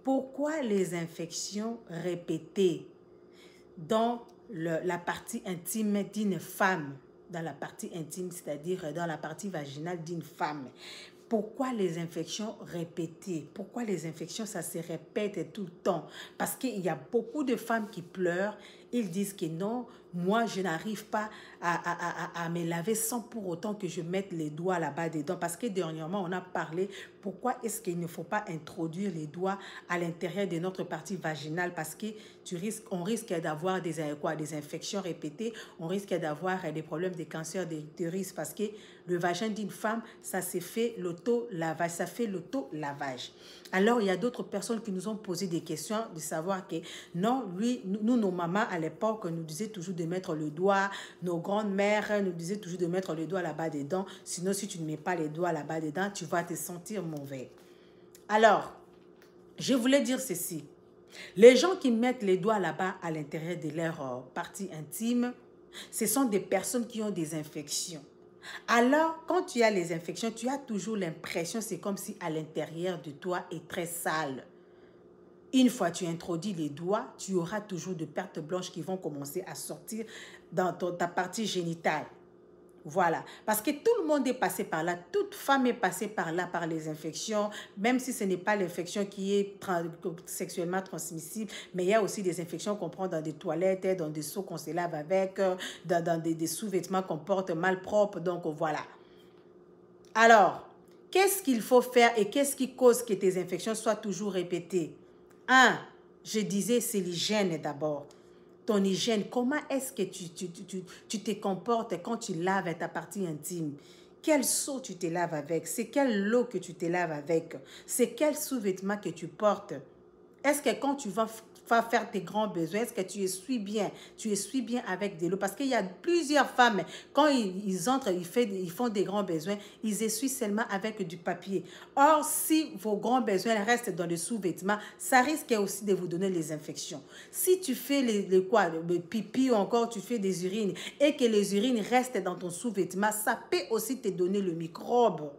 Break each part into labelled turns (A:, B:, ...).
A: Pourquoi les infections répétées dans la partie intime d'une femme, dans la partie intime, c'est-à-dire dans la partie vaginale d'une femme? Pourquoi les infections répétées? Pourquoi les infections, ça se répète tout le temps? Parce qu'il y a beaucoup de femmes qui pleurent. Ils disent que non, moi, je n'arrive pas à me laver sans pour autant que je mette les doigts là-bas dedans. Parce que dernièrement, on a parlé pourquoi est-ce qu'il ne faut pas introduire les doigts à l'intérieur de notre partie vaginale. Parce que on risque d'avoir des infections répétées. On risque d'avoir des problèmes de cancer de l'utérus. Parce que le vagin d'une femme, ça se fait l'auto-lavage. Ça fait l'auto-lavage. Alors, il y a d'autres personnes qui nous ont posé des questions de savoir que non, nous, nos mamans à l'époque, nous disaient toujours de mettre le doigt. Nos grandes-mères nous disaient toujours de mettre le doigt là-bas dedans. Sinon, si tu ne mets pas les doigts là-bas dedans, tu vas te sentir mauvais. Alors, je voulais dire ceci. Les gens qui mettent les doigts là-bas à l'intérieur de leur partie intime, ce sont des personnes qui ont des infections. Alors, quand tu as les infections, tu as toujours l'impression, c'est comme si à l'intérieur de toi est très sale. Une fois que tu introduis les doigts, tu auras toujours de pertes blanches qui vont commencer à sortir dans ta partie génitale. Voilà, parce que tout le monde est passé par là, toute femme est passée par là, par les infections, même si ce n'est pas l'infection qui est sexuellement transmissible, mais il y a aussi des infections qu'on prend dans des toilettes, dans des seaux qu'on se lave avec, dans des sous-vêtements qu'on porte mal propres, donc voilà. Alors, qu'est-ce qu'il faut faire et qu'est-ce qui cause que tes infections soient toujours répétées? Je disais, c'est l'hygiène d'abord. Ton hygiène, comment est-ce que tu te comportes quand tu laves ta partie intime? Quel seau tu te laves avec? C'est quelle eau que tu te laves avec? C'est quel sous-vêtement que tu portes? Est-ce que quand tu vas faire tes grands besoins, est-ce que tu essuies bien? Tu essuies bien avec de l'eau? Parce qu'il y a plusieurs femmes, quand ils entrent, ils font des grands besoins, ils essuient seulement avec du papier. Or, si vos grands besoins restent dans les sous-vêtements, ça risque aussi de vous donner les infections. Si tu fais le pipi ou encore tu fais des urines et que les urines restent dans ton sous-vêtement, ça peut aussi te donner le microbe.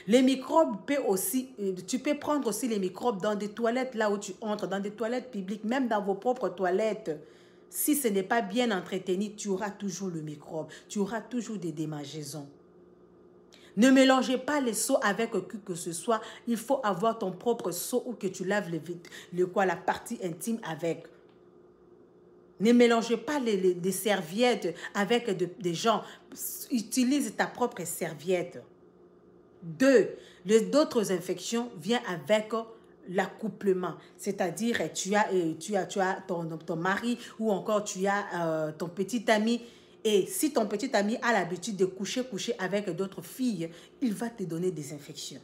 A: Les microbes peuvent aussi, tu peux prendre aussi les microbes dans des toilettes là où tu entres, dans des toilettes publiques, même dans vos propres toilettes. Si ce n'est pas bien entretenu, tu auras toujours le microbe, tu auras toujours des démangeaisons. Ne mélangez pas les seaux avec qui que ce soit. Il faut avoir ton propre seau ou que tu laves la partie intime avec. Ne mélangez pas les serviettes avec des gens. Utilise ta propre serviette. D'autres infections viennent avec l'accouplement, c'est-à-dire tu as ton mari ou encore tu as ton petit ami et si ton petit ami a l'habitude de coucher avec d'autres filles, il va te donner des infections.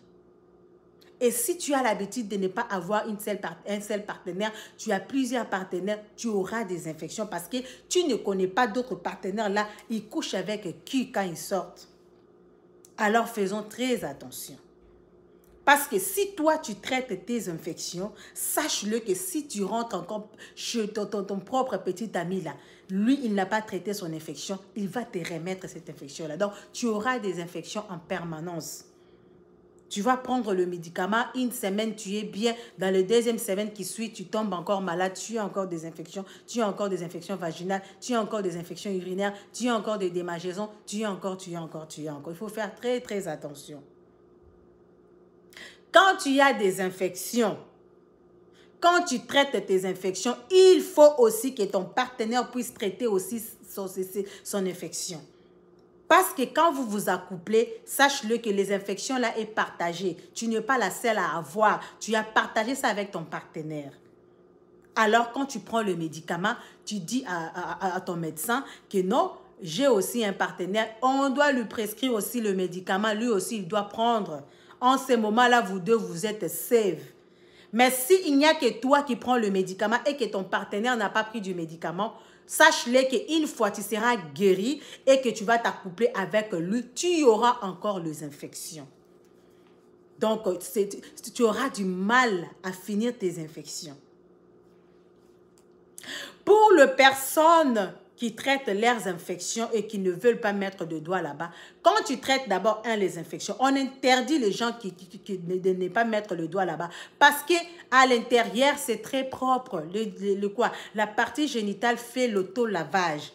A: Et si tu as l'habitude de ne pas avoir un seul partenaire, tu as plusieurs partenaires, tu auras des infections parce que tu ne connais pas d'autres partenaires là, ils couchent avec qui quand ils sortent. Alors faisons très attention. Parce que si toi, tu traites tes infections, sache-le que si tu rentres encore chez ton propre petit ami là, lui, il n'a pas traité son infection, il va te remettre cette infection-là. Donc, tu auras des infections en permanence. Tu vas prendre le médicament, une semaine, tu es bien. Dans la deuxième semaine qui suit, tu tombes encore malade, tu as encore des infections, tu as encore des infections vaginales, tu as encore des infections urinaires, tu as encore des démangeaisons, tu as encore. Il faut faire très, très attention. Quand tu as des infections, quand tu traites tes infections, il faut aussi que ton partenaire puisse traiter aussi son infection. Parce que quand vous vous accouplez, sache-le que les infections là est partagées. Tu n'es pas la seule à avoir. Tu as partagé ça avec ton partenaire. Alors, quand tu prends le médicament, tu dis à ton médecin que non, j'ai aussi un partenaire. On doit lui prescrire aussi le médicament. Lui aussi, il doit prendre. En ce moment-là, vous deux, vous êtes safe. Mais s'il n'y a que toi qui prends le médicament et que ton partenaire n'a pas pris du médicament, sache-le qu'une fois tu seras guéri et que tu vas t'accoupler avec lui, tu auras encore les infections. Donc, tu auras du mal à finir tes infections. Pour les personnes qui traitent leurs infections et qui ne veulent pas mettre de doigts là-bas. Quand tu traites d'abord les infections, on interdit les gens de ne pas mettre le doigt là-bas parce que à l'intérieur, c'est très propre. La partie génitale fait l'auto-lavage.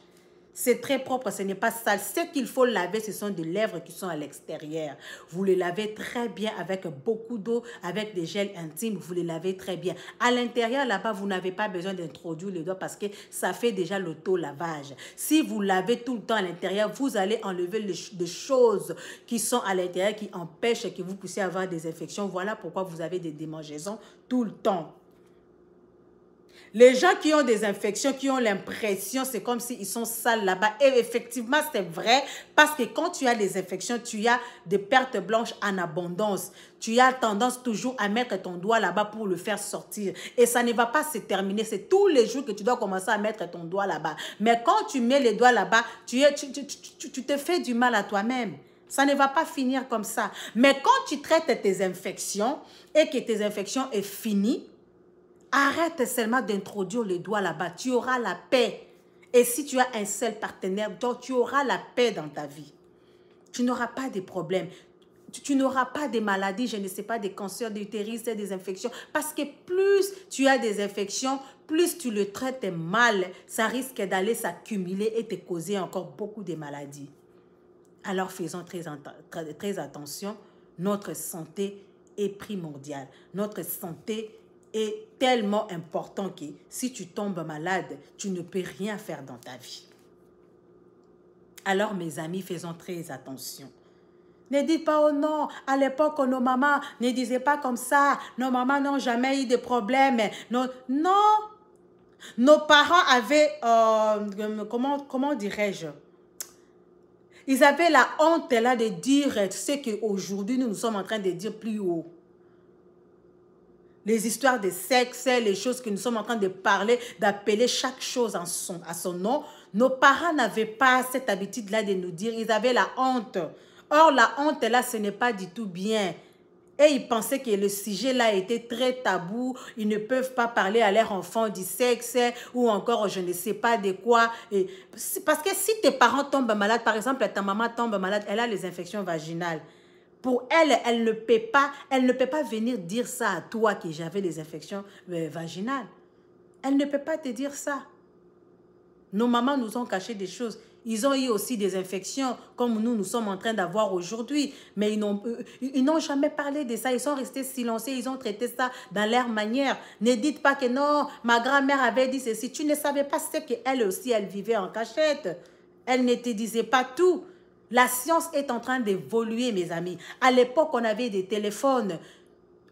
A: C'est très propre, ce n'est pas sale. Ce qu'il faut laver, ce sont des lèvres qui sont à l'extérieur. Vous les lavez très bien avec beaucoup d'eau, avec des gels intimes, vous les lavez très bien. À l'intérieur, là-bas, vous n'avez pas besoin d'introduire les doigts parce que ça fait déjà l'auto-lavage. Si vous lavez tout le temps à l'intérieur, vous allez enlever des choses qui sont à l'intérieur, qui empêchent que vous puissiez avoir des infections. Voilà pourquoi vous avez des démangeaisons tout le temps. Les gens qui ont des infections, qui ont l'impression, c'est comme s'ils sont sales là-bas. Et effectivement, c'est vrai, parce que quand tu as des infections, tu as des pertes blanches en abondance. Tu as tendance toujours à mettre ton doigt là-bas pour le faire sortir. Et ça ne va pas se terminer. C'est tous les jours que tu dois commencer à mettre ton doigt là-bas. Mais quand tu mets les doigts là-bas, tu te fais du mal à toi-même. Ça ne va pas finir comme ça. Mais quand tu traites tes infections et que tes infections est finies, arrête seulement d'introduire les doigts là-bas. Tu auras la paix. Et si tu as un seul partenaire, donc tu auras la paix dans ta vie. Tu n'auras pas de problèmes. Tu n'auras pas de maladies, je ne sais pas, des cancers d'utérus, des infections. Parce que plus tu as des infections, plus tu le traites mal, ça risque d'aller s'accumuler et te causer encore beaucoup de maladies. Alors faisons très attention. Notre santé est primordiale. Notre santé est tellement important que si tu tombes malade, tu ne peux rien faire dans ta vie. Alors, mes amis, faisons très attention. Ne dites pas, oh non, à l'époque, nos mamans ne disaient pas comme ça. Nos mamans n'ont jamais eu de problème. Non, nos parents avaient, comment dirais-je? Ils avaient la honte là de dire ce qu'aujourd'hui, nous sommes en train de dire plus haut. Les histoires de sexe, les choses que nous sommes en train de parler, d'appeler chaque chose à son nom. Nos parents n'avaient pas cette habitude-là de nous dire, ils avaient la honte. Or, la honte là, ce n'est pas du tout bien. Et ils pensaient que le sujet-là était très tabou. Ils ne peuvent pas parler à leurs enfants du sexe ou encore je ne sais pas de quoi. Et parce que si tes parents tombent malades, par exemple, ta maman tombe malade, elle a les infections vaginales. Pour elle, elle ne peut pas venir dire ça à toi que j'avais les infections vaginales. Elle ne peut pas te dire ça. Nos mamans nous ont caché des choses. Ils ont eu aussi des infections comme nous sommes en train d'avoir aujourd'hui. Mais ils n'ont jamais parlé de ça. Ils sont restés silencieux. Ils ont traité ça dans leur manière. Ne dites pas que non, ma grand-mère avait dit ceci. Tu ne savais pas ce qu'elle aussi, elle vivait en cachette. Elle ne te disait pas tout. La science est en train d'évoluer, mes amis. À l'époque, on avait des téléphones.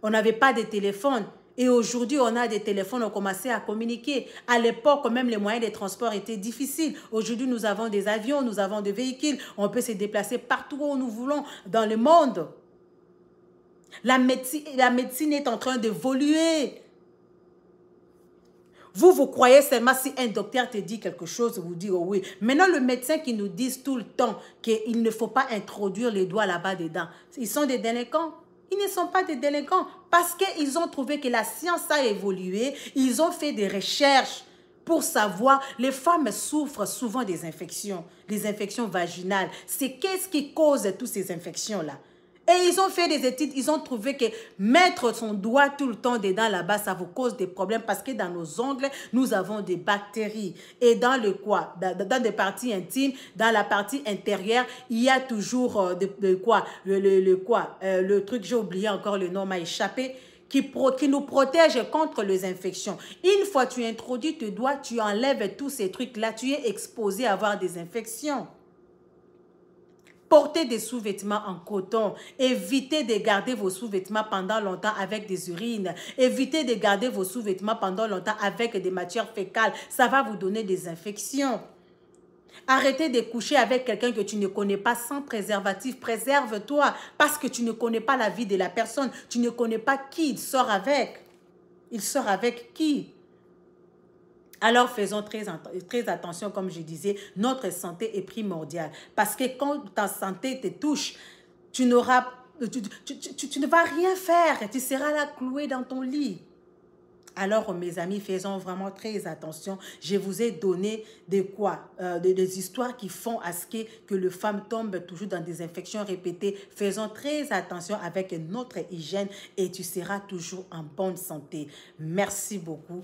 A: On n'avait pas de téléphones. Et aujourd'hui, on a des téléphones, on commençait à communiquer. À l'époque, même les moyens de transport étaient difficiles. Aujourd'hui, nous avons des avions, nous avons des véhicules. On peut se déplacer partout où nous voulons dans le monde. La médecine est en train d'évoluer. Vous croyez seulement si un docteur te dit quelque chose, vous dites oh oui. Maintenant, le médecin qui nous dit tout le temps qu'il ne faut pas introduire les doigts là-bas dedans, ils sont des délinquants. Ils ne sont pas des délinquants parce qu'ils ont trouvé que la science a évolué. Ils ont fait des recherches pour savoir. Les femmes souffrent souvent des infections vaginales. C'est qu'est-ce qui cause toutes ces infections-là? Et ils ont fait des études, ils ont trouvé que mettre son doigt tout le temps dedans là-bas, ça vous cause des problèmes parce que dans nos ongles, nous avons des bactéries. Et dans dans des parties intimes, dans la partie intérieure, il y a toujours le truc, j'ai oublié encore le nom, m'a échappé, qui nous protège contre les infections. Une fois que tu introduis tes doigts, tu enlèves tous ces trucs-là, tu es exposé à avoir des infections. Portez des sous-vêtements en coton. Évitez de garder vos sous-vêtements pendant longtemps avec des urines. Évitez de garder vos sous-vêtements pendant longtemps avec des matières fécales. Ça va vous donner des infections. Arrêtez de coucher avec quelqu'un que tu ne connais pas sans préservatif. Préserve-toi parce que tu ne connais pas la vie de la personne. Tu ne connais pas qui il sort avec. Il sort avec qui? Alors, faisons très attention, comme je disais, notre santé est primordiale. Parce que quand ta santé te touche, tu ne vas rien faire. Tu seras là cloué dans ton lit. Alors, mes amis, faisons vraiment très attention. Je vous ai donné des histoires qui font à ce que le femme tombe toujours dans des infections répétées. Faisons très attention avec notre hygiène et tu seras toujours en bonne santé. Merci beaucoup.